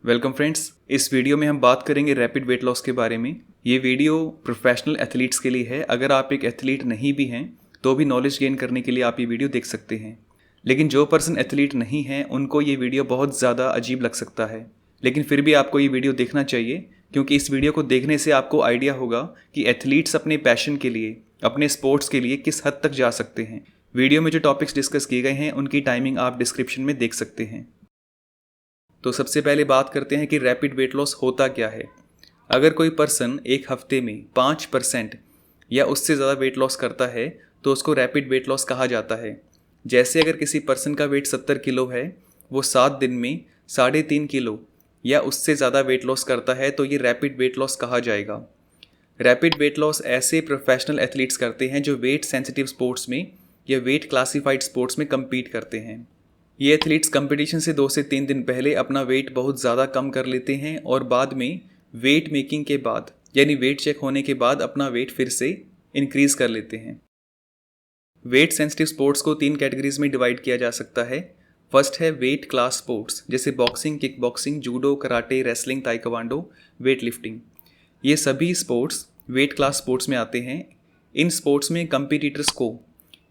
Welcome friends. इस video में हम बात करेंगे रैपिड वेट लॉस के बारे में। ये वीडियो प्रोफेशनल एथलीट्स के लिए है। अगर आप एक एथलीट नहीं भी हैं तो भी नॉलेज गेन करने के लिए आप ये वीडियो देख सकते हैं। लेकिन जो पर्सन एथलीट नहीं है उनको ये वीडियो बहुत ज़्यादा अजीब लग सकता है, लेकिन फिर भी आपको ये वीडियो देखना चाहिए, क्योंकि इस वीडियो को देखने से आपको आइडिया होगा कि एथलीट्स अपने पैशन के लिए, अपने स्पोर्ट्स के लिए किस हद तक जा सकते हैं। वीडियो में जो टॉपिक्स डिस्कस किए गए हैं उनकी टाइमिंग आप डिस्क्रिप्शन में देख सकते हैं। तो सबसे पहले बात करते हैं कि रैपिड वेट लॉस होता क्या है। अगर कोई पर्सन एक हफ्ते में 5% या उससे ज़्यादा वेट लॉस करता है तो उसको रैपिड वेट लॉस कहा जाता है। जैसे अगर किसी पर्सन का वेट 70 किलो है, वो 7 दिन में 3.5 किलो या उससे ज़्यादा वेट लॉस करता है तो ये रैपिड वेट लॉस कहा जाएगा। रैपिड वेट लॉस ऐसे प्रोफेशनल एथलीट्स करते हैं जो वेट सेंसिटिव स्पोर्ट्स में या वेट क्लासिफाइड स्पोर्ट्स में कम्पीट करते हैं। ये एथलीट्स कंपटीशन से 2 से 3 दिन पहले अपना वेट बहुत ज़्यादा कम कर लेते हैं और बाद में वेट मेकिंग के बाद यानी वेट चेक होने के बाद अपना वेट फिर से इंक्रीज़ कर लेते हैं। वेट सेंसिटिव स्पोर्ट्स को 3 कैटेगरीज में डिवाइड किया जा सकता है। फर्स्ट है वेट क्लास स्पोर्ट्स, जैसे boxing, kick boxing, judo, karate, wrestling, taekwondo, weight lifting. ये सभी स्पोर्ट्स वेट क्लास स्पोर्ट्स में आते हैं। इन स्पोर्ट्स में कंपीटिटर्स को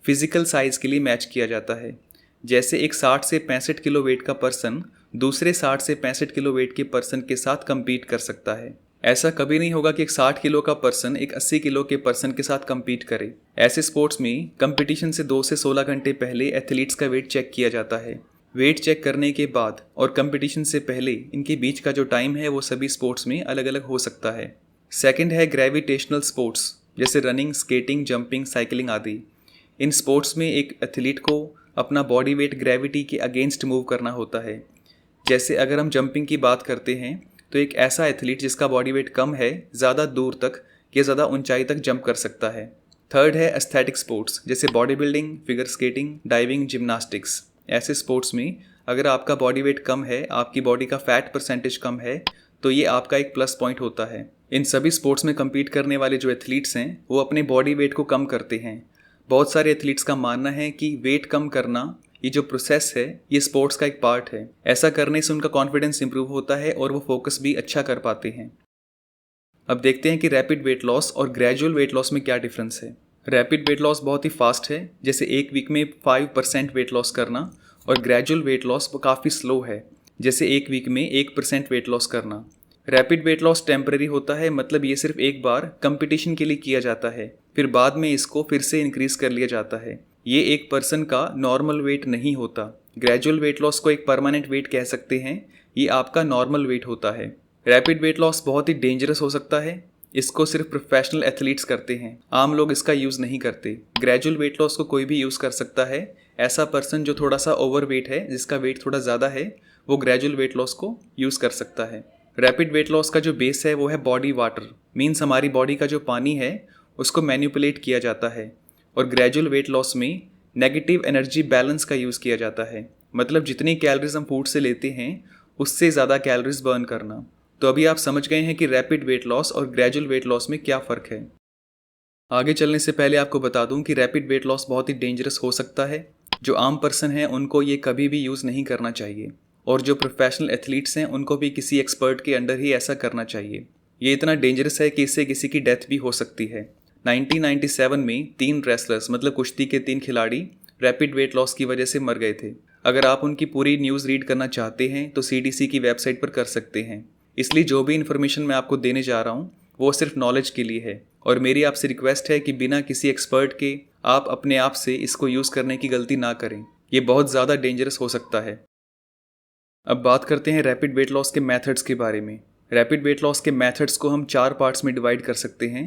फिजिकल साइज के लिए मैच किया जाता है। जैसे एक 60 से 65 किलो वेट का पर्सन दूसरे 60 से 65 किलो वेट के पर्सन के साथ compete कर सकता है। ऐसा कभी नहीं होगा कि एक 60 किलो का पर्सन एक 80 किलो के पर्सन के साथ compete करे। ऐसे स्पोर्ट्स में कंपटीशन से 2 से 16 घंटे पहले एथलीट्स का वेट चेक किया जाता है। वेट चेक करने के बाद और कंपटीशन से पहले इनके बीच का जो टाइम है वो सभी स्पोर्ट्स में अलग अलग हो सकता है। सेकेंड है ग्रेविटेशनल स्पोर्ट्स, जैसे रनिंग, स्केटिंग, जंपिंग, साइकिलिंग आदि। इन स्पोर्ट्स में एक एथलीट को अपना बॉडी वेट ग्रेविटी के अगेंस्ट मूव करना होता है। जैसे अगर हम जंपिंग की बात करते हैं तो एक ऐसा एथलीट जिसका बॉडी वेट कम है ज़्यादा दूर तक या ज़्यादा ऊंचाई तक जंप कर सकता है। थर्ड है एस्थेटिक स्पोर्ट्स, जैसे body building, figure skating, diving, gymnastics. ऐसे स्पोर्ट्स में अगर आपका बॉडी वेट कम है, आपकी बॉडी का फैट परसेंटेज कम है, तो ये आपका एक प्लस पॉइंट होता है। इन सभी स्पोर्ट्स में कम्पीट करने वाले जो एथलीट्स हैं वो अपने बॉडी वेट को कम करते हैं। बहुत सारे एथलीट्स का मानना है कि वेट कम करना ये जो प्रोसेस है ये स्पोर्ट्स का एक पार्ट है। ऐसा करने से उनका कॉन्फिडेंस इंप्रूव होता है और वो फोकस भी अच्छा कर पाते हैं। अब देखते हैं कि रैपिड वेट लॉस और ग्रेजुअल वेट लॉस में क्या डिफरेंस है। रैपिड वेट लॉस बहुत ही फास्ट है, जैसे एक वीक में 5% वेट लॉस करना, और ग्रेजुअल वेट लॉस वो काफ़ी स्लो है, जैसे एक वीक में 1% वेट लॉस करना। रैपिड वेट लॉस टेम्पररी होता है, मतलब ये सिर्फ एक बार कंपटीशन के लिए किया जाता है, फिर बाद में इसको फिर से इंक्रीज कर लिया जाता है। ये एक पर्सन का नॉर्मल वेट नहीं होता। ग्रेजुअल वेट लॉस को एक परमानेंट वेट कह सकते हैं, ये आपका नॉर्मल वेट होता है। रैपिड वेट लॉस बहुत ही डेंजरस हो सकता है, इसको सिर्फ प्रोफेशनल एथलीट्स करते हैं, आम लोग इसका यूज़ नहीं करते। ग्रेजुअल वेट लॉस को कोई भी यूज़ कर सकता है। ऐसा पर्सन जो थोड़ा सा ओवर वेट है, जिसका वेट थोड़ा ज़्यादा है, वो ग्रेजुअल वेट लॉस को यूज़ कर सकता है। रैपिड वेट लॉस का जो बेस है वो है बॉडी वाटर, मीन्स हमारी बॉडी का जो पानी है उसको मैनिपुलेट किया जाता है। और ग्रेजुअल वेट लॉस में नेगेटिव एनर्जी बैलेंस का यूज़ किया जाता है, मतलब जितनी कैलोरीज हम फूड से लेते हैं उससे ज़्यादा कैलोरीज बर्न करना। तो अभी आप समझ गए हैं कि रैपिड वेट लॉस और ग्रेजुअल वेट लॉस में क्या फ़र्क है। आगे चलने से पहले आपको बता दूं कि रैपिड वेट लॉस बहुत ही डेंजरस हो सकता है। जो आम पर्सन है उनको ये कभी भी यूज़ नहीं करना चाहिए, और जो प्रोफेशनल एथलीट्स हैं उनको भी किसी एक्सपर्ट के अंडर ही ऐसा करना चाहिए। ये इतना डेंजरस है कि इससे किसी की डेथ भी हो सकती है। 1997 में 3 रेसलर्स, मतलब कुश्ती के 3 खिलाड़ी रैपिड वेट लॉस की वजह से मर गए थे। अगर आप उनकी पूरी न्यूज़ रीड करना चाहते हैं तो CDC की वेबसाइट पर कर सकते हैं। इसलिए जो भी इन्फॉर्मेशन मैं आपको देने जा रहा हूँ वो सिर्फ नॉलेज के लिए है, और मेरी आपसे रिक्वेस्ट है कि बिना किसी एक्सपर्ट के आप अपने आप से इसको यूज़ करने की गलती ना करें। ये बहुत ज़्यादा डेंजरस हो सकता है। अब बात करते हैं रैपिड वेट लॉस के मेथड्स के बारे में। रैपिड वेट लॉस के मेथड्स को हम 4 पार्ट्स में डिवाइड कर सकते हैं: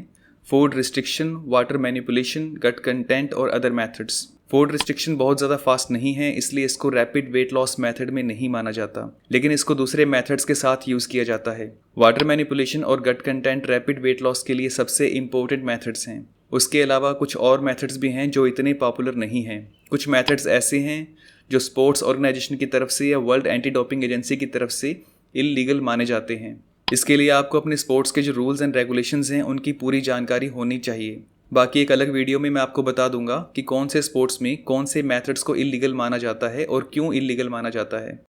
फूड रिस्ट्रिक्शन, वाटर मैनिपुलेशन, गट कंटेंट और अदर मेथड्स। फूड रिस्ट्रिक्शन बहुत ज़्यादा फास्ट नहीं है, इसलिए इसको रैपिड वेट लॉस मेथड में नहीं माना जाता, लेकिन इसको दूसरे मेथड्स के साथ यूज़ किया जाता है। वाटर मैनिपुलेशन और गट कंटेंट रैपिड वेट लॉस के लिए सबसे इम्पोर्टेंट मेथड्स हैं। उसके अलावा कुछ और मेथड्स भी हैं जो इतने पॉपुलर नहीं हैं। कुछ मेथड्स ऐसे हैं जो स्पोर्ट्स ऑर्गेनाइजेशन की तरफ से या वर्ल्ड एंटी डोपिंग एजेंसी की तरफ से इल्लीगल माने जाते हैं। इसके लिए आपको अपने स्पोर्ट्स के जो रूल्स एंड रेगुलेशंस हैं उनकी पूरी जानकारी होनी चाहिए। बाकी एक अलग वीडियो में मैं आपको बता दूंगा कि कौन से स्पोर्ट्स में कौन से मेथड्स को इल्लीगल माना जाता है और क्यों इल्लीगल माना जाता है।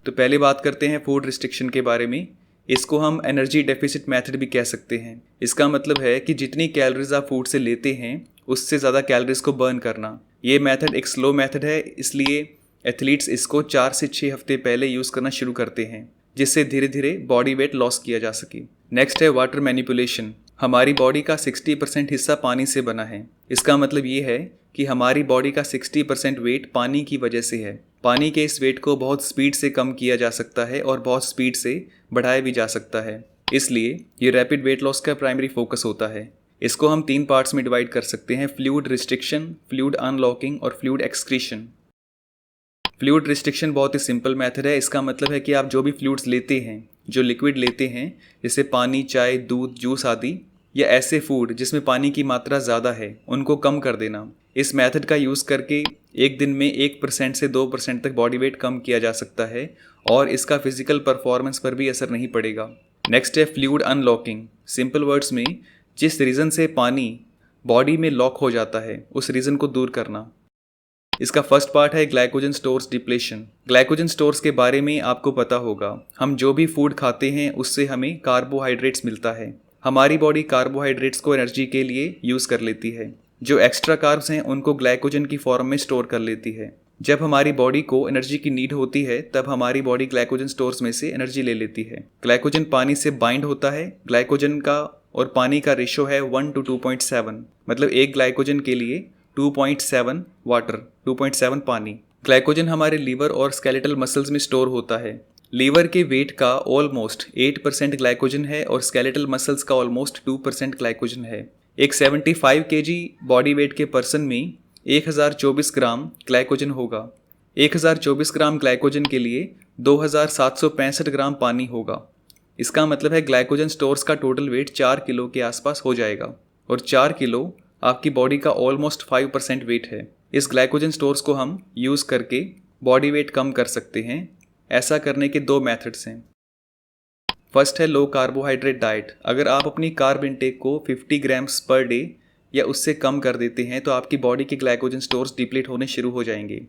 तो पहले बात करते हैं फूड रिस्ट्रिक्शन के बारे में। इसको हम एनर्जी डेफिसिट मेथड भी कह सकते हैं। इसका मतलब है कि जितनी कैलोरीज आप फूड से लेते हैं उससे ज़्यादा कैलोरीज को बर्न करना। ये मेथड एक स्लो मेथड है, इसलिए एथलीट्स इसको 4 से 6 हफ्ते पहले यूज़ करना शुरू करते हैं, जिससे धीरे धीरे बॉडी वेट लॉस किया जा सके। नेक्स्ट है वाटर मैनिपुलेशन। हमारी बॉडी का 60% हिस्सा पानी से बना है। इसका मतलब ये है कि हमारी बॉडी का 60% वेट पानी की वजह से है। पानी के इस वेट को बहुत स्पीड से कम किया जा सकता है और बहुत स्पीड से बढ़ाया भी जा सकता है। इसलिए ये रैपिड वेट लॉस का प्राइमरी फोकस होता है। इसको हम 3 पार्ट्स में डिवाइड कर सकते हैं: फ्लूइड रिस्ट्रिक्शन, फ्लूइड अनलॉकिंग और फ्लूइड एक्सक्रीशन। फ्लूइड रिस्ट्रिक्शन बहुत ही सिंपल मेथड है। इसका मतलब है कि आप जो भी फ्लूइड्स लेते हैं, जो लिक्विड लेते हैं, जैसे पानी, चाय, दूध, जूस आदि, या ऐसे फूड जिसमें पानी की मात्रा ज़्यादा है, उनको कम कर देना। इस मेथड का यूज़ करके एक दिन में 1% से 2% तक बॉडी वेट कम किया जा सकता है और इसका फिजिकल परफॉर्मेंस पर भी असर नहीं पड़ेगा। नेक्स्ट है फ्लूइड अनलॉकिंग। सिंपल वर्ड्स में जिस रीज़न से पानी बॉडी में लॉक हो जाता है उस रीज़न को दूर करना। इसका फर्स्ट पार्ट है glycogen stores depletion. Glycogen stores के बारे में आपको पता होगा। हम जो भी फूड खाते हैं उससे हमें कार्बोहाइड्रेट्स मिलता है। हमारी बॉडी कार्बोहाइड्रेट्स को एनर्जी के लिए यूज़ कर लेती है। जो एक्स्ट्रा कार्ब्स हैं उनको ग्लाइकोजन की फॉर्म में स्टोर कर लेती है। जब हमारी बॉडी को एनर्जी की नीड होती है तब हमारी बॉडी ग्लाइकोजन स्टोर्स में से एनर्जी ले लेती है। ग्लाइकोजन पानी से बाइंड होता है। ग्लाइकोजन का और पानी का रेशो है 1 to 2.7, मतलब एक ग्लाइकोजन के लिए 2.7 वाटर, 2.7 पानी। ग्लाइकोजन हमारे लीवर और स्केलेटल मसल्स में स्टोर होता है। लीवर के वेट का ऑलमोस्ट 8% ग्लाइकोजन है और स्केलेटल मसल्स का ऑलमोस्ट 2% ग्लाइकोजन है। एक 75 kg बॉडी वेट के पर्सन में 1024 ग्राम ग्लाइकोजन होगा। 1024 ग्राम ग्लाइकोजन के लिए 2765 ग्राम पानी होगा। इसका मतलब है ग्लाइकोजन स्टोर्स का टोटल वेट 4 किलो के आसपास हो जाएगा और 4 किलो आपकी बॉडी का ऑलमोस्ट 5% वेट है। इस ग्लाइकोजन स्टोर्स को हम यूज़ करके बॉडी वेट कम कर सकते हैं। ऐसा करने के 2 मेथड्स हैं। फर्स्ट है लो कार्बोहाइड्रेट डाइट। अगर आप अपनी कार्ब इंटेक को 50 ग्राम्स पर डे या उससे कम कर देते हैं तो आपकी बॉडी के ग्लाइकोजन स्टोर्स डिप्लीट होने शुरू हो जाएंगे,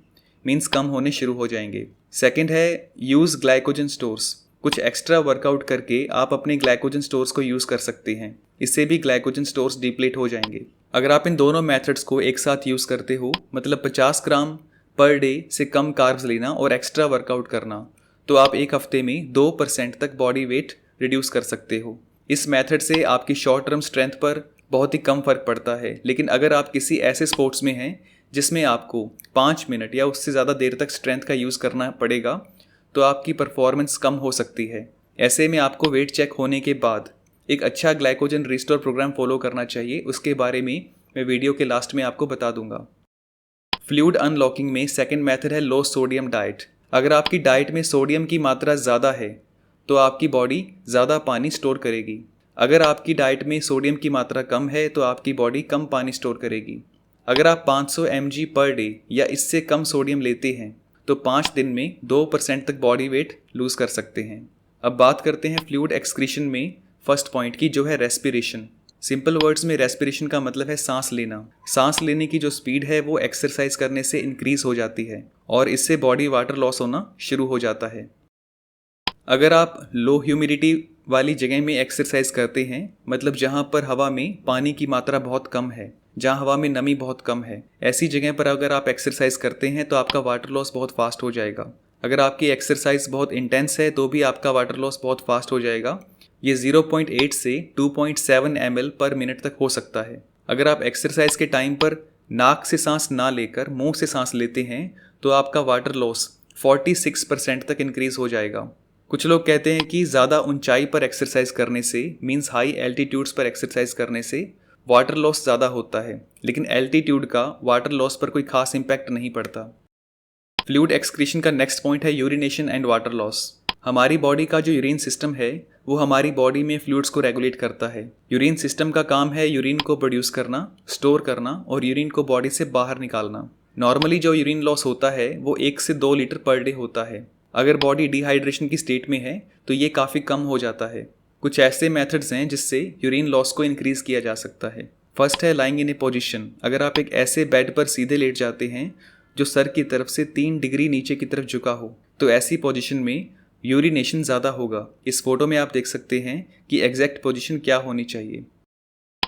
मीन्स कम होने शुरू हो जाएंगे। सेकेंड है यूज़ ग्लाइकोजन स्टोर्स। कुछ एक्स्ट्रा वर्कआउट करके आप अपने ग्लाइकोजन स्टोर्स को यूज़ कर सकते हैं। इससे भी ग्लाइकोजन स्टोर्स डिप्लीट हो जाएंगे। अगर आप इन दोनों मेथड्स को एक साथ यूज़ करते हो, मतलब 50 ग्राम पर डे से कम कार्ब्स लेना और एक्स्ट्रा वर्कआउट करना, तो आप एक हफ्ते में 2% तक बॉडी वेट रिड्यूस कर सकते हो। इस मेथड से आपकी शॉर्ट टर्म स्ट्रेंथ पर बहुत ही कम फर्क पड़ता है, लेकिन अगर आप किसी ऐसे स्पोर्ट्स में हैं जिसमें आपको 5 मिनट या उससे ज़्यादा देर तक स्ट्रेंथ का यूज़ करना पड़ेगा तो आपकी परफॉर्मेंस कम हो सकती है। ऐसे में आपको वेट चेक होने के बाद एक अच्छा ग्लाइकोजन रिस्टोर प्रोग्राम फॉलो करना चाहिए। उसके बारे में मैं वीडियो के लास्ट में आपको बता दूंगा। फ्लूइड अनलॉकिंग में सेकंड मेथड है लो सोडियम डाइट। अगर आपकी डाइट में सोडियम की मात्रा ज़्यादा है तो आपकी बॉडी ज़्यादा पानी स्टोर करेगी। अगर आपकी डाइट में सोडियम की मात्रा कम है तो आपकी बॉडी कम पानी स्टोर करेगी। अगर आप 500 mg पर डे या इससे कम सोडियम लेते हैं तो 5 दिन में 2% तक बॉडी वेट लूज़ कर सकते हैं। अब बात करते हैं फ्लूइड एक्सक्रीशन में फर्स्ट पॉइंट की, जो है रेस्पिरेशन। सिंपल वर्ड्स में रेस्पिरेशन का मतलब है सांस लेना। सांस लेने की जो स्पीड है वो एक्सरसाइज करने से इंक्रीज हो जाती है और इससे बॉडी वाटर लॉस होना शुरू हो जाता है। अगर आप लो ह्यूमिडिटी वाली जगह में एक्सरसाइज करते हैं, मतलब जहाँ पर हवा में पानी की मात्रा बहुत कम है, जहाँ हवा में नमी बहुत कम है, ऐसी जगह पर अगर आप एक्सरसाइज करते हैं तो आपका वाटर लॉस बहुत फास्ट हो जाएगा। अगर आपकी एक्सरसाइज बहुत इंटेंस है तो भी आपका वाटर लॉस बहुत फास्ट हो जाएगा। ये 0.8 से 2.7 ml पर मिनट तक हो सकता है। अगर आप एक्सरसाइज के टाइम पर नाक से सांस ना लेकर मुंह से सांस लेते हैं तो आपका वाटर लॉस 46% तक इंक्रीज हो जाएगा। कुछ लोग कहते हैं कि ज़्यादा ऊंचाई पर एक्सरसाइज करने से, मीन्स हाई एल्टीट्यूड्स पर एक्सरसाइज करने से वाटर लॉस ज़्यादा होता है, लेकिन एल्टीट्यूड का वाटर लॉस पर कोई खास इम्पैक्ट नहीं पड़ता। फ्लूइड एक्सक्रीशन का नेक्स्ट पॉइंट है यूरिनेशन एंड वाटर लॉस। हमारी बॉडी का जो यूरिन सिस्टम है वो हमारी बॉडी में फ्लूइड्स को रेगुलेट करता है। यूरिन सिस्टम का काम है यूरिन को प्रोड्यूस करना, स्टोर करना और यूरिन को बॉडी से बाहर निकालना। नॉर्मली जो यूरिन लॉस होता है वो 1 से 2 लीटर पर डे होता है। अगर बॉडी डिहाइड्रेशन की स्टेट में है तो ये काफ़ी कम हो जाता है। कुछ ऐसे मेथड्स हैं जिससे यूरिन लॉस को इंक्रीज किया जा सकता है। फर्स्ट है लाइंग इन ए पोजीशन। अगर आप एक ऐसे बेड पर सीधे लेट जाते हैं जो सर की तरफ से 3 डिग्री नीचे की तरफ झुका हो, तो ऐसी पोजीशन में यूरिनेशन ज़्यादा होगा। इस फोटो में आप देख सकते हैं कि एग्जैक्ट पोजीशन क्या होनी चाहिए।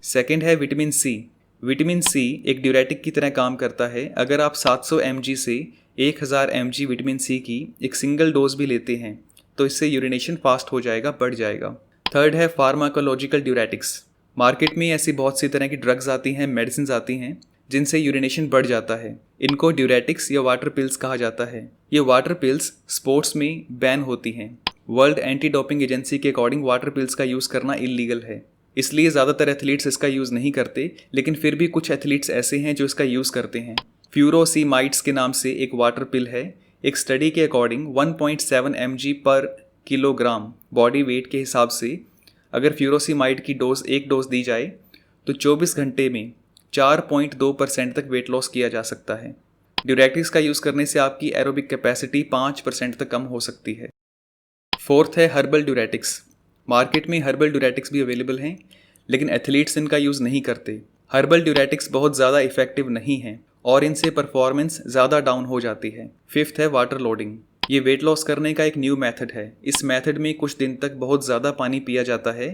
सेकंड है विटामिन सी। विटामिन सी एक ड्यूरेटिक की तरह काम करता है। अगर आप 700 mg से 1000 mg विटामिन सी की एक सिंगल डोज भी लेते हैं तो इससे यूरिनेशन फास्ट हो जाएगा, बढ़ जाएगा। थर्ड है फार्माकोलॉजिकल ड्यूरेटिक्स। मार्केट में ऐसी बहुत सी तरह की ड्रग्स आती हैं, मेडिसिन आती हैं जिनसे यूरिनेशन बढ़ जाता है। इनको ड्यूरेटिक्स या वाटर पिल्स कहा जाता है। ये वाटर पिल्स स्पोर्ट्स में बैन होती हैं। वर्ल्ड एंटी डोपिंग एजेंसी के अकॉर्डिंग वाटर पिल्स का यूज़ करना इलीगल है, इसलिए ज़्यादातर एथलीट्स इसका यूज़ नहीं करते, लेकिन फिर भी कुछ एथलीट्स ऐसे हैं जो इसका यूज़ करते हैं। फ्यूरोसीमाइड्स के नाम से एक वाटर पिल है। एक स्टडी के अकॉर्डिंग 1.7 mg पर किलोग्राम बॉडी वेट के हिसाब से अगर फ्यूरोसीमाइड की एक डोज दी जाए तो 24 घंटे में 4.2% तक वेट लॉस किया जा सकता है। ड्यूरेटिक्स का यूज़ करने से आपकी एरोबिक कैपेसिटी 5% तक कम हो सकती है। फोर्थ है हर्बल ड्यूरेटिक्स। मार्केट में हर्बल ड्यूरेटिक्स भी अवेलेबल हैं, लेकिन एथलीट्स इनका यूज़ नहीं करते। हर्बल ड्यूरेटिक्स बहुत ज़्यादा इफेक्टिव नहीं हैं और इनसे परफॉर्मेंस ज़्यादा डाउन हो जाती है। फिफ्थ है वाटर लोडिंग। ये वेट लॉस करने का एक न्यू मेथड है। इस मेथड में कुछ दिन तक बहुत ज़्यादा पानी पिया जाता है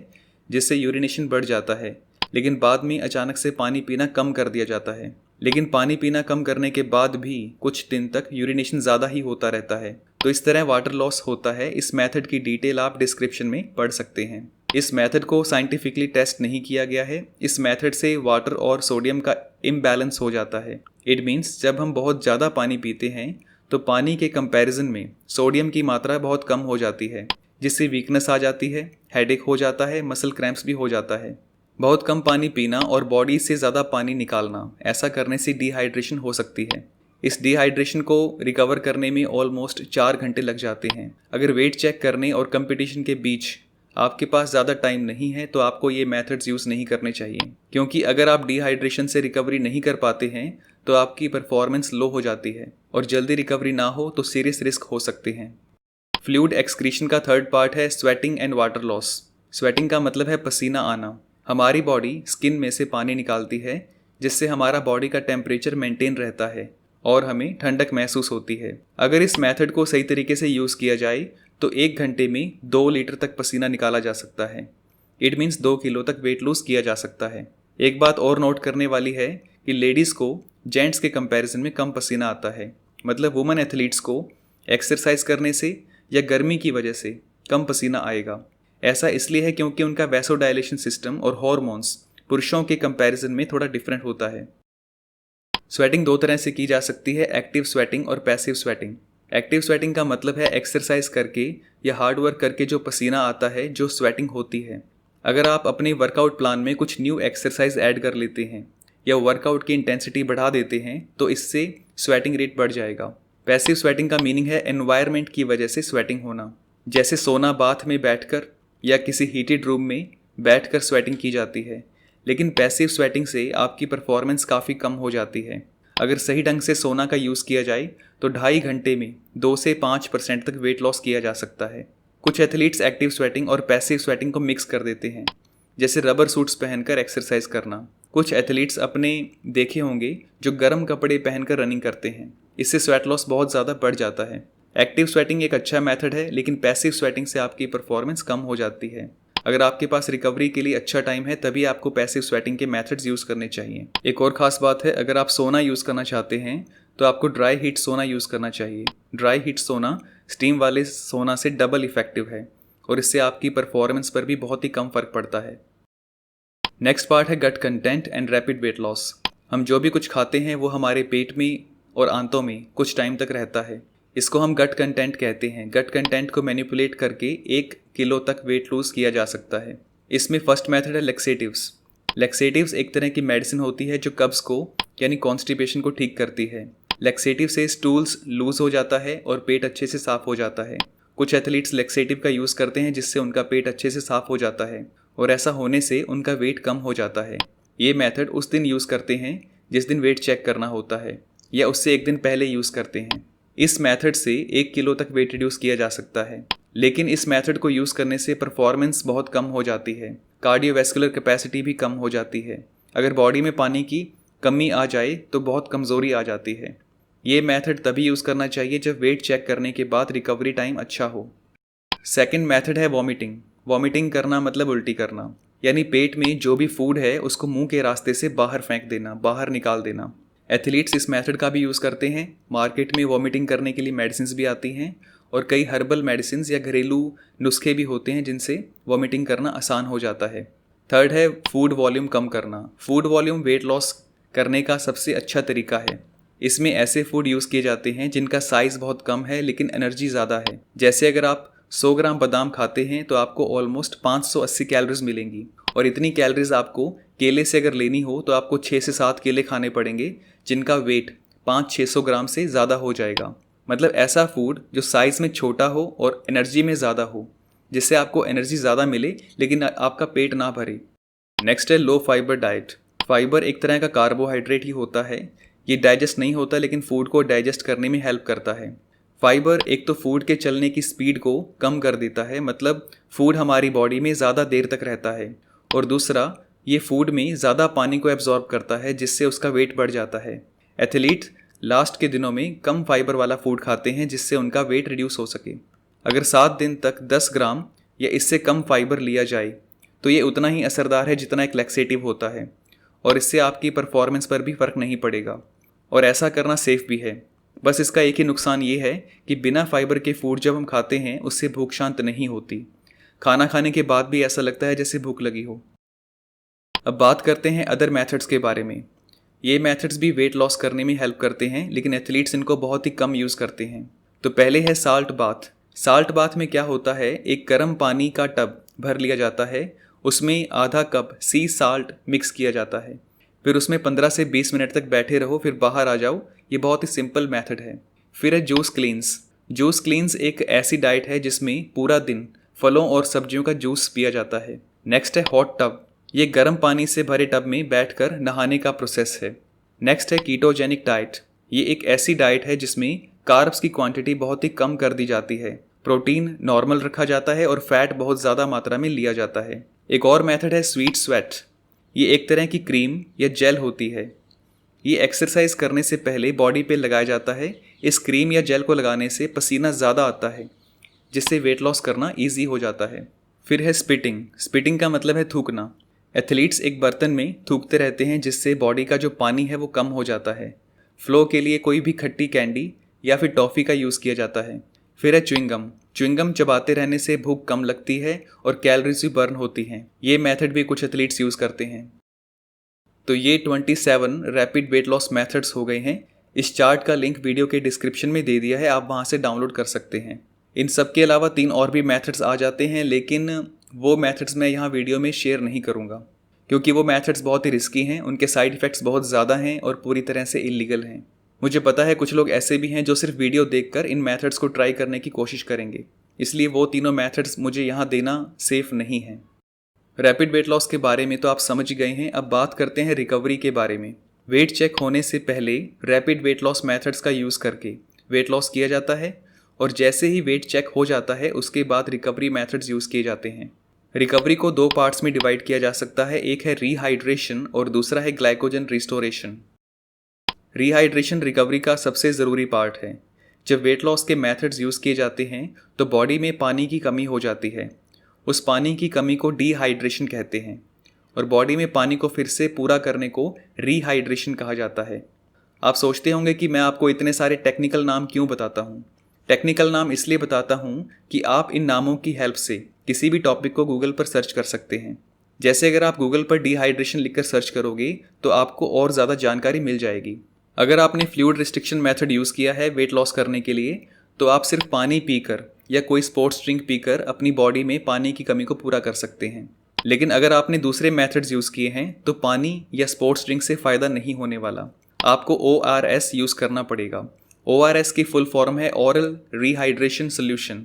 जिससे यूरिनेशन बढ़ जाता है, लेकिन बाद में अचानक से पानी पीना कम कर दिया जाता है। लेकिन पानी पीना कम करने के बाद भी कुछ दिन तक यूरिनेशन ज़्यादा ही होता रहता है, तो इस तरह वाटर लॉस होता है। इस मेथड की डिटेल आप डिस्क्रिप्शन में पढ़ सकते हैं। इस मेथड को साइंटिफिकली टेस्ट नहीं किया गया है। इस मेथड से वाटर और सोडियम का इम्बैलेंस हो जाता है। इट मीन्स जब हम बहुत ज़्यादा पानी पीते हैं तो पानी के कंपैरिजन में सोडियम की मात्रा बहुत कम हो जाती है, जिससे वीकनेस आ जाती है, हेडेक हो जाता है, मसल क्रैम्प्स भी हो जाता है। बहुत कम पानी पीना और बॉडी से ज़्यादा पानी निकालना, ऐसा करने से डिहाइड्रेशन हो सकती है। इस डिहाइड्रेशन को रिकवर करने में ऑलमोस्ट 4 घंटे लग जाते हैं। अगर वेट चेक करने और कंपटीशन के बीच आपके पास ज़्यादा टाइम नहीं है तो आपको ये मेथड्स यूज़ नहीं करने चाहिए, क्योंकि अगर आप डिहाइड्रेशन से रिकवरी नहीं कर पाते हैं तो आपकी परफॉर्मेंस लो हो जाती है और जल्दी रिकवरी ना हो तो सीरियस रिस्क हो सकते हैं। फ्लूइड एक्सक्रीशन का थर्ड पार्ट है sweating and water loss. Sweating का मतलब है पसीना आना। हमारी बॉडी स्किन में से पानी निकालती है जिससे हमारा बॉडी का टेम्परेचर मेंटेन रहता है और हमें ठंडक महसूस होती है। अगर इस मेथड को सही तरीके से यूज़ किया जाए तो 1 घंटे में 2 लीटर तक पसीना निकाला जा सकता है। इट मीन्स 2 किलो तक वेट लूज किया जा सकता है। एक बात और नोट करने वाली है कि लेडीज़ को जेंट्स के कंपैरिजन में कम पसीना आता है। मतलब वुमेन एथलीट्स को एक्सरसाइज करने से या गर्मी की वजह से कम पसीना आएगा। ऐसा इसलिए है क्योंकि उनका वैसोडाइलेशन सिस्टम और हॉर्मोन्स पुरुषों के कंपैरिजन में थोड़ा डिफरेंट होता है। स्वेटिंग 2 तरह से की जा सकती है, एक्टिव स्वेटिंग और पैसिव स्वेटिंग। एक्टिव स्वेटिंग का मतलब है एक्सरसाइज करके या हार्ड वर्क करके जो पसीना आता है, जो स्वेटिंग होती है। अगर आप अपने वर्कआउट प्लान में कुछ न्यू एक्सरसाइज ऐड कर लेते हैं या वर्कआउट की इंटेंसिटी बढ़ा देते हैं तो इससे स्वेटिंग रेट बढ़ जाएगा। पैसिव स्वेटिंग का मीनिंग है एनवायरनमेंट की वजह से स्वेटिंग होना, जैसे सोना बाथ में बैठकर या किसी हीटेड रूम में बैठकर स्वेटिंग की जाती है। लेकिन पैसिव स्वेटिंग से आपकी परफॉर्मेंस काफ़ी कम हो जाती है। अगर सही ढंग से सोना का यूज़ किया जाए तो 2.5 घंटे में 2 से 5% तक वेट लॉस किया जा सकता है। कुछ एथलीट्स एक्टिव स्वेटिंग और पैसिव स्वेटिंग को मिक्स कर देते हैं, जैसे रबर सूट्स पहनकर एक्सरसाइज करना। कुछ एथलीट्स अपने देखे होंगे जो गर्म कपड़े पहनकर रनिंग करते हैं, इससे स्वेट लॉस बहुत ज़्यादा बढ़ जाता है। एक्टिव स्वेटिंग एक अच्छा मेथड है, लेकिन पैसिव स्वेटिंग से आपकी परफॉर्मेंस कम हो जाती है। अगर आपके पास रिकवरी के लिए अच्छा टाइम है तभी आपको पैसिव स्वेटिंग के मेथड्स यूज़ करने चाहिए। एक और ख़ास बात है, अगर आप सोना यूज़ करना चाहते हैं तो आपको ड्राई हीट सोना यूज़ करना चाहिए। ड्राई हीट सोना स्टीम वाले सोना से डबल इफेक्टिव है और इससे आपकी परफॉर्मेंस पर भी बहुत ही कम फ़र्क पड़ता है। नेक्स्ट पार्ट है gut content and rapid weight loss. हम जो भी कुछ खाते हैं वो हमारे पेट में और आंतों में कुछ टाइम तक रहता है। इसको हम गट कंटेंट कहते हैं। गट कंटेंट को मैनिपुलेट करके 1 किलो तक वेट लूज किया जा सकता है। इसमें फर्स्ट मेथड है लेक्सेटिव्स। लेक्सेटिव्स एक तरह की मेडिसिन होती है जो कब्ज़ को यानी कॉन्स्टिपेशन को ठीक करती है। लेक्सेटिव से स्टूल्स लूज हो जाता है और पेट अच्छे से साफ़ हो जाता है। कुछ एथलीट्स लेक्सेटिव का यूज़ करते हैं जिससे उनका पेट अच्छे से साफ़ हो जाता है और ऐसा होने से उनका वेट कम हो जाता है। ये मेथड उस दिन यूज़ करते हैं जिस दिन वेट चेक करना होता है या उससे 1 दिन पहले यूज़ करते हैं। इस मेथड से 1 किलो तक वेट रिड्यूस किया जा सकता है, लेकिन इस मेथड को यूज़ करने से परफॉर्मेंस बहुत कम हो जाती है। कार्डियोवैस्कुलर कैपेसिटी भी कम हो जाती है। अगर बॉडी में पानी की कमी आ जाए तो बहुत कमज़ोरी आ जाती है। ये मेथड तभी यूज़ करना चाहिए जब वेट चेक करने के बाद रिकवरी टाइम अच्छा हो। सेकंड मेथड है वॉमिटिंग। वॉमिटिंग करना मतलब उल्टी करना, यानी पेट में जो भी फूड है उसको मुंह के रास्ते से बाहर फेंक देना, बाहर निकाल देना। एथलीट्स इस मेथड का भी यूज़ करते हैं। मार्केट में वॉमिटिंग करने के लिए मेडिसिन भी आती हैं और कई हर्बल मेडिसिन या घरेलू नुस्खे भी होते हैं जिनसे वॉमिटिंग करना आसान हो जाता है। थर्ड है फूड वॉल्यूम कम करना। फूड वॉल्यूम वेट लॉस करने का सबसे अच्छा तरीका है। इसमें ऐसे फूड यूज़ किए जाते हैं जिनका साइज़ बहुत कम है लेकिन एनर्जी ज़्यादा है। जैसे अगर आप 100 ग्राम बादाम खाते हैं तो आपको ऑलमोस्ट 580 कैलोरीज मिलेंगी, और इतनी कैलोरीज आपको केले से अगर लेनी हो तो आपको 6 से 7 केले खाने पड़ेंगे जिनका वेट 500-600 ग्राम से ज़्यादा हो जाएगा। मतलब ऐसा फूड जो साइज़ में छोटा हो और एनर्जी में ज़्यादा हो, जिससे आपको एनर्जी ज़्यादा मिले लेकिन आपका पेट ना भरे। नेक्स्ट है लो फाइबर डाइट। फाइबर एक तरह का कार्बोहाइड्रेट ही होता है। ये डाइजेस्ट नहीं होता लेकिन फूड को डाइजेस्ट करने में हेल्प करता है। फाइबर एक तो फूड के चलने की स्पीड को कम कर देता है, मतलब फूड हमारी बॉडी में ज़्यादा देर तक रहता है, और दूसरा ये फूड में ज़्यादा पानी को एब्जॉर्ब करता है जिससे उसका वेट बढ़ जाता है। एथलीट लास्ट के दिनों में कम फाइबर वाला फूड खाते हैं जिससे उनका वेट रिड्यूस हो सके। अगर 7 दिन तक 10 ग्राम या इससे कम फाइबर लिया जाए तो ये उतना ही असरदार है जितना एक लैक्सेटिव होता है, और इससे आपकी परफॉर्मेंस पर भी फ़र्क नहीं पड़ेगा, और ऐसा करना सेफ़ भी है। बस इसका एक ही नुकसान ये है कि बिना फाइबर के फूड जब हम खाते हैं उससे भूख शांत नहीं होती। खाना खाने के बाद भी ऐसा लगता है जैसे भूख लगी हो। अब बात करते हैं अदर मेथड्स के बारे में। ये मेथड्स भी वेट लॉस करने में हेल्प करते हैं लेकिन एथलीट्स इनको बहुत ही कम यूज़ करते हैं। तो पहले है साल्ट बाथ। साल्ट बाथ में क्या होता है, एक गर्म पानी का टब भर लिया जाता है, उसमें आधा कप सी साल्ट मिक्स किया जाता है, फिर उसमें 15 से 20 मिनट तक बैठे रहो, फिर बाहर आ जाओ। ये बहुत ही सिंपल मेथड है। फिर है जूस क्लींस। जूस क्लींस एक ऐसी डाइट है जिसमें पूरा दिन फलों और सब्जियों का जूस पिया जाता है। नेक्स्ट है हॉट टब। ये गर्म पानी से भरे टब में बैठकर नहाने का प्रोसेस है। नेक्स्ट है कीटोजेनिक डाइट। ये एक ऐसी डाइट है जिसमें कार्ब्स की क्वांटिटी बहुत ही कम कर दी जाती है, प्रोटीन नॉर्मल रखा जाता है और फैट बहुत ज़्यादा मात्रा में लिया जाता है। एक और मेथड है स्वीट स्वेट। ये एक तरह की क्रीम या जेल होती है। ये एक्सरसाइज करने से पहले बॉडी पे लगाया जाता है। इस क्रीम या जेल को लगाने से पसीना ज़्यादा आता है जिससे वेट लॉस करना ईजी हो जाता है। फिर है स्पिटिंग। स्पिटिंग का मतलब है थूकना। एथलीट्स एक बर्तन में थूकते रहते हैं जिससे बॉडी का जो पानी है वो कम हो जाता है। फ्लो के लिए कोई भी खट्टी कैंडी या फिर टॉफ़ी का यूज़ किया जाता है। फिर है च्युइंगम। च्युइंगम चबाते रहने से भूख कम लगती है और कैलोरीज भी बर्न होती हैं। ये मेथड भी कुछ एथलीट्स यूज़ करते हैं। तो ये 27 रैपिड वेट लॉस मेथड्स हो गए हैं। इस चार्ट का लिंक वीडियो के डिस्क्रिप्शन में दे दिया है, आप वहाँ से डाउनलोड कर सकते हैं। इन सब के अलावा 3 और भी मेथड्स आ जाते हैं, लेकिन वो मेथड्स मैं यहाँ वीडियो में शेयर नहीं करूँगा क्योंकि वो मेथड्स बहुत ही रिस्की हैं, उनके साइड इफ़ेक्ट्स बहुत ज़्यादा हैं और पूरी तरह से इलीगल हैं। मुझे पता है कुछ लोग ऐसे भी हैं जो सिर्फ वीडियो देखकर इन मेथड्स को ट्राई करने की कोशिश करेंगे, इसलिए वो तीनों मेथड्स मुझे यहाँ देना सेफ़ नहीं है। रैपिड वेट लॉस के बारे में तो आप समझ गए हैं। अब बात करते हैं रिकवरी के बारे में। वेट चेक होने से पहले रैपिड वेट लॉस मेथड्स का यूज़ करके वेट लॉस किया जाता है, और जैसे ही वेट चेक हो जाता है उसके बाद रिकवरी मेथड्स यूज़ किए जाते हैं। रिकवरी को 2 पार्ट्स में डिवाइड किया जा सकता है, एक है रीहाइड्रेशन और दूसरा है ग्लाइकोजन रिस्टोरेशन। रीहाइड्रेशन रिकवरी का सबसे ज़रूरी पार्ट है। जब वेट लॉस के मेथड्स यूज़ किए जाते हैं तो बॉडी में पानी की कमी हो जाती है। उस पानी की कमी को डिहाइड्रेशन कहते हैं, और बॉडी में पानी को फिर से पूरा करने को रीहाइड्रेशन कहा जाता है। आप सोचते होंगे कि मैं आपको इतने सारे टेक्निकल नाम क्यों बताता हूँ। टेक्निकल नाम इसलिए बताता हूँ कि आप इन नामों की हेल्प से किसी भी टॉपिक को गूगल पर सर्च कर सकते हैं। जैसे अगर आप गूगल पर डिहाइड्रेशन लिखकर सर्च करोगे तो आपको और ज़्यादा जानकारी मिल जाएगी। अगर आपने फ्लूइड रिस्ट्रिक्शन मेथड यूज़ किया है वेट लॉस करने के लिए तो आप सिर्फ पानी पीकर या कोई स्पोर्ट्स ड्रिंक पीकर अपनी बॉडी में पानी की कमी को पूरा कर सकते हैं। लेकिन अगर आपने दूसरे मेथड्स यूज़ किए हैं तो पानी या स्पोर्ट्स ड्रिंक से फ़ायदा नहीं होने वाला, आपको ORS यूज़ करना पड़ेगा। ORS की फुल फॉर्म है ओरल रिहाइड्रेशन सोल्यूशन।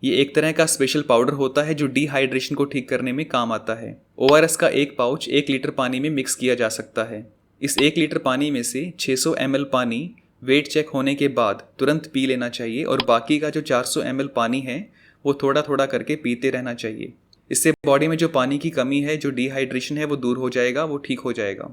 ये एक तरह का स्पेशल पाउडर होता है जो डिहाइड्रेशन को ठीक करने में काम आता है। ORS का एक पाउच 1 लीटर पानी में मिक्स किया जा सकता है। इस 1 लीटर पानी में से 600 ml पानी वेट चेक होने के बाद तुरंत पी लेना चाहिए, और बाकी का जो 400 ml पानी है वो थोड़ा थोड़ा करके पीते रहना चाहिए। इससे बॉडी में जो पानी की कमी है, जो डिहाइड्रेशन है, वो दूर हो जाएगा, वो ठीक हो जाएगा।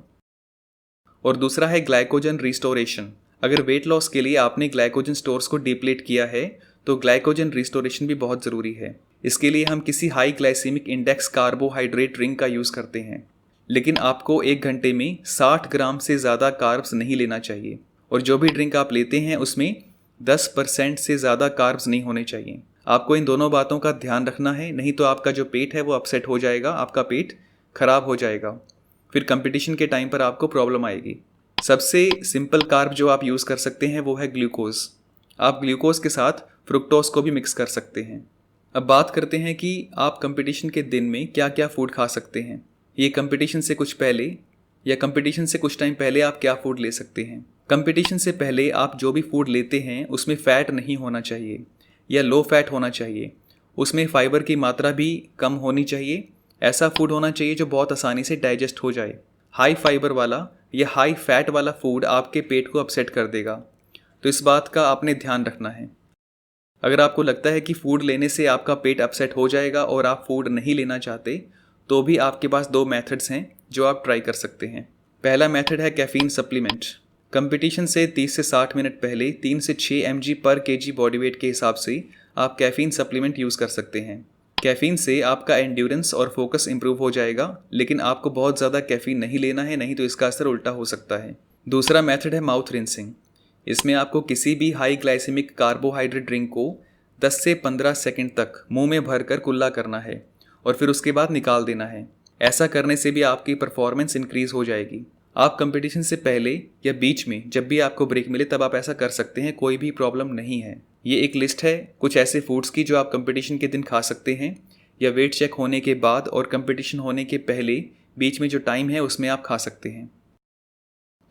और दूसरा है ग्लाइकोजन रिस्टोरेशन। अगर वेट लॉस के लिए आपने ग्लाइकोजन स्टोर्स को डिप्लीट किया है तो ग्लाइकोजन रिस्टोरेशन भी बहुत ज़रूरी है। इसके लिए हम किसी high glycemic index carbohydrate drink का यूज़ करते हैं, लेकिन आपको 1 घंटे में 60 ग्राम से ज़्यादा कार्ब्स नहीं लेना चाहिए, और जो भी ड्रिंक आप लेते हैं उसमें 10% से ज़्यादा कार्ब्स नहीं होने चाहिए। आपको इन दोनों बातों का ध्यान रखना है, नहीं तो आपका जो पेट है वो अपसेट हो जाएगा, आपका पेट खराब हो जाएगा, फिर कंपटीशन के टाइम पर आपको प्रॉब्लम आएगी। सबसे सिंपल कार्ब जो आप यूज़ कर सकते हैं वो है ग्लूकोज। आप ग्लूकोज के साथ फ्रुक्टोज को भी मिक्स कर सकते हैं। अब बात करते हैं कि आप कंपटीशन के दिन में क्या क्या फूड खा सकते हैं। ये कंपटीशन से कुछ पहले या कंपटीशन से कुछ टाइम पहले आप क्या फूड ले सकते हैं। कंपटीशन से पहले आप जो भी फूड लेते हैं उसमें फ़ैट नहीं होना चाहिए या लो फैट होना चाहिए। उसमें फाइबर की मात्रा भी कम होनी चाहिए। ऐसा फूड होना चाहिए जो बहुत आसानी से डाइजेस्ट हो जाए। हाई फाइबर वाला या हाई फैट वाला फूड आपके पेट को अपसेट कर देगा, तो इस बात का आपने ध्यान रखना है। अगर आपको लगता है कि फ़ूड लेने से आपका पेट अपसेट हो जाएगा और आप फूड नहीं लेना चाहते, तो भी आपके पास 2 मेथड्स हैं जो आप ट्राई कर सकते हैं। पहला मेथड है कैफ़ीन सप्लीमेंट। कंपटीशन से 30 से 60 मिनट पहले 3 से 6 mg पर kg बॉडी वेट के हिसाब से आप कैफ़ीन सप्लीमेंट यूज़ कर सकते हैं। कैफ़ीन से आपका एंड्योरेंस और फोकस इंप्रूव हो जाएगा, लेकिन आपको बहुत ज़्यादा कैफ़ीन नहीं लेना है, नहीं तो इसका असर उल्टा हो सकता है। दूसरा मेथड है माउथ रिंसिंग। इसमें आपको किसी भी हाई ग्लाइसेमिक कार्बोहाइड्रेट ड्रिंक को 10 से 15 सेकंड तक मुंह में भरकर कुल्ला करना है और फिर उसके बाद निकाल देना है। ऐसा करने से भी आपकी परफॉर्मेंस इंक्रीज़ हो जाएगी। आप कंपटीशन से पहले या बीच में जब भी आपको ब्रेक मिले तब आप ऐसा कर सकते हैं, कोई भी प्रॉब्लम नहीं है। ये एक लिस्ट है कुछ ऐसे फूड्स की जो आप कंपटीशन के दिन खा सकते हैं या वेट चेक होने के बाद और कंपटीशन होने के पहले बीच में जो टाइम है उसमें आप खा सकते हैं।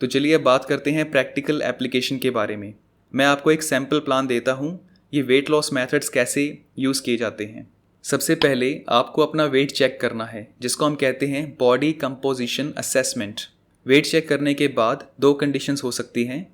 तो चलिए अब बात करते हैं प्रैक्टिकल एप्लीकेशन के बारे में। मैं आपको एक सैम्पल प्लान देता हूँ, ये वेट लॉस मेथड्स कैसे यूज़ किए जाते हैं। सबसे पहले आपको अपना वेट चेक करना है, जिसको हम कहते हैं body composition assessment. Weight check करने के बाद 2 कंडीशंस हो सकती हैं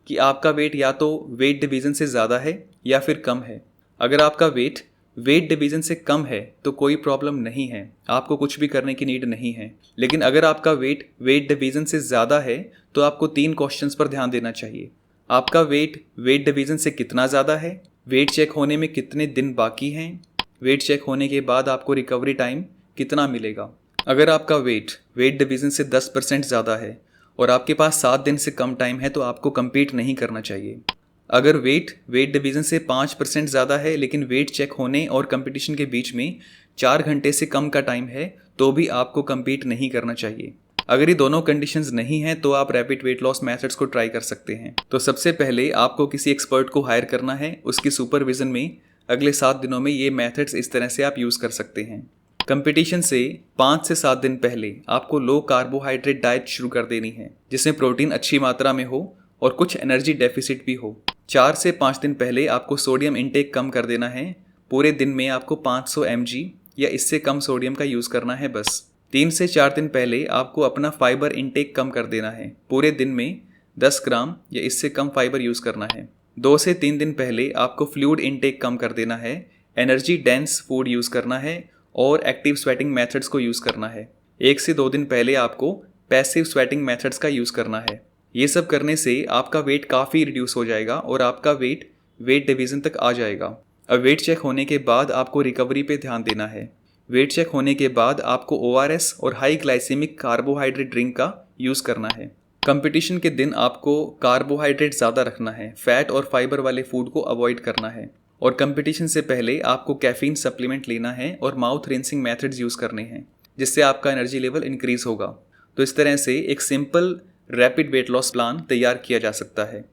कि आपका वेट या तो वेट डिवीज़न से ज़्यादा है या फिर कम है। अगर आपका वेट डिवीज़न से कम है तो कोई प्रॉब्लम नहीं है, आपको कुछ भी करने की नीड नहीं है। लेकिन अगर आपका वेट डिवीज़न से ज़्यादा है तो आपको 3 क्वेश्चंस पर ध्यान देना चाहिए। आपका वेट डिवीज़न से कितना ज़्यादा है, वेट चेक होने में कितने दिन बाकी हैं, वेट चेक होने के बाद आपको रिकवरी टाइम कितना मिलेगा। अगर आपका वेट डिवीज़न से 10% ज़्यादा है और आपके पास 7 दिन से कम टाइम है तो आपको compete नहीं करना चाहिए। अगर वेट डिवीज़न से 5% ज़्यादा है लेकिन वेट चेक होने और कंपटीशन के बीच में 4 घंटे से कम का टाइम है तो भी आपको compete नहीं करना चाहिए। अगर ये दोनों कंडीशंस नहीं हैं तो आप रैपिड वेट लॉस मेथड्स को ट्राई कर सकते हैं। तो सबसे पहले आपको किसी एक्सपर्ट को हायर करना है, उसकी सुपरविजन में अगले 7 दिनों में ये मेथड्स इस तरह से आप यूज़ कर सकते हैं। कंपटीशन से 5 से 7 दिन पहले आपको लो कार्बोहाइड्रेट डाइट शुरू कर देनी है, जिसमें प्रोटीन अच्छी मात्रा में हो और कुछ एनर्जी डेफिसिट भी हो। 4 से 5 दिन पहले आपको सोडियम इंटेक कम कर देना है। पूरे दिन में आपको 500 mg या इससे कम सोडियम का यूज़ करना है बस। 3 से 4 दिन पहले आपको अपना फाइबर इंटेक कम कर देना है। पूरे दिन में 10 ग्राम या इससे कम फाइबर यूज़ करना है। 2 से 3 दिन पहले आपको फ्लूइड इंटेक कम कर देना है, एनर्जी डेंस फूड यूज़ करना है और एक्टिव स्वेटिंग मेथड्स को यूज़ करना है। 1 से 2 दिन पहले आपको पैसिव स्वेटिंग मेथड्स का यूज़ करना है। ये सब करने से आपका वेट काफ़ी रिड्यूस हो जाएगा और आपका वेट डिवीज़न तक आ जाएगा। अब वेट चेक होने के बाद आपको रिकवरी पे ध्यान देना है। वेट चेक होने के बाद आपको ORS और हाई ग्लाइसेमिक कार्बोहाइड्रेट ड्रिंक का यूज़ करना है। कंपटीशन के दिन आपको कार्बोहाइड्रेट ज़्यादा रखना है, फैट और फाइबर वाले फूड को अवॉइड करना है और कंपटीशन से पहले आपको कैफ़ीन सप्लीमेंट लेना है और माउथ रिंसिंग मेथड्स यूज़ करने हैं, जिससे आपका एनर्जी लेवल इंक्रीज़ होगा। तो इस तरह से एक simple rapid weight loss plan तैयार किया जा सकता है।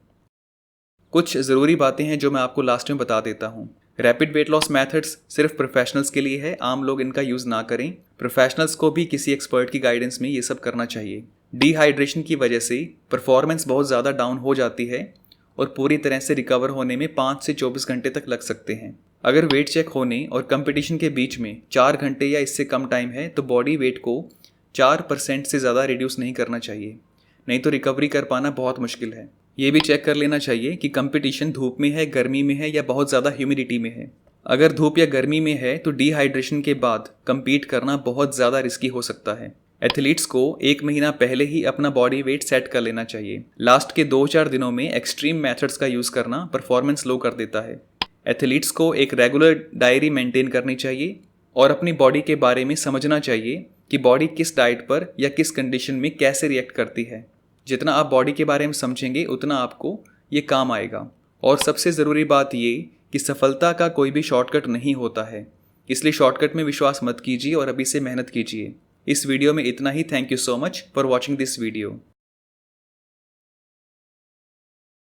कुछ ज़रूरी बातें हैं जो मैं आपको लास्ट में बता देता हूँ। रैपिड वेट लॉस मेथड्स सिर्फ प्रोफेशनल्स के लिए है, आम लोग इनका यूज़ ना करें। प्रोफेशनल्स को भी किसी एक्सपर्ट की गाइडेंस में ये सब करना चाहिए। डिहाइड्रेशन की वजह से परफॉर्मेंस बहुत ज़्यादा डाउन हो जाती है और पूरी तरह से रिकवर होने में 5 से 24 घंटे तक लग सकते हैं। अगर वेट चेक होने और कंपटीशन के बीच में 4 घंटे या इससे कम टाइम है तो बॉडी वेट को 4% से ज़्यादा रिड्यूस नहीं करना चाहिए, नहीं तो रिकवरी कर पाना बहुत मुश्किल है। ये भी चेक कर लेना चाहिए कि कंपटीशन धूप में है, गर्मी में है या बहुत ज़्यादा ह्यूमिडिटी में है। अगर धूप या गर्मी में है तो डिहाइड्रेशन के बाद compete करना बहुत ज़्यादा रिस्की हो सकता है। एथलीट्स को 1 महीना पहले ही अपना बॉडी वेट सेट कर लेना चाहिए। लास्ट के 2-4 दिनों में एक्सट्रीम मेथड्स का यूज़ करना परफॉर्मेंस लो कर देता है। एथलीट्स को एक रेगुलर डायरी मेंटेन करनी चाहिए और अपनी बॉडी के बारे में समझना चाहिए कि बॉडी किस डाइट पर या किस कंडीशन में कैसे रिएक्ट करती है। जितना आप बॉडी के बारे में समझेंगे उतना आपको ये काम आएगा। और सबसे ज़रूरी बात ये कि सफलता का कोई भी शॉर्टकट नहीं होता है, इसलिए शॉर्टकट में विश्वास मत कीजिए और अभी से मेहनत कीजिए। इस वीडियो में इतना ही। Thank you so much for watching this video.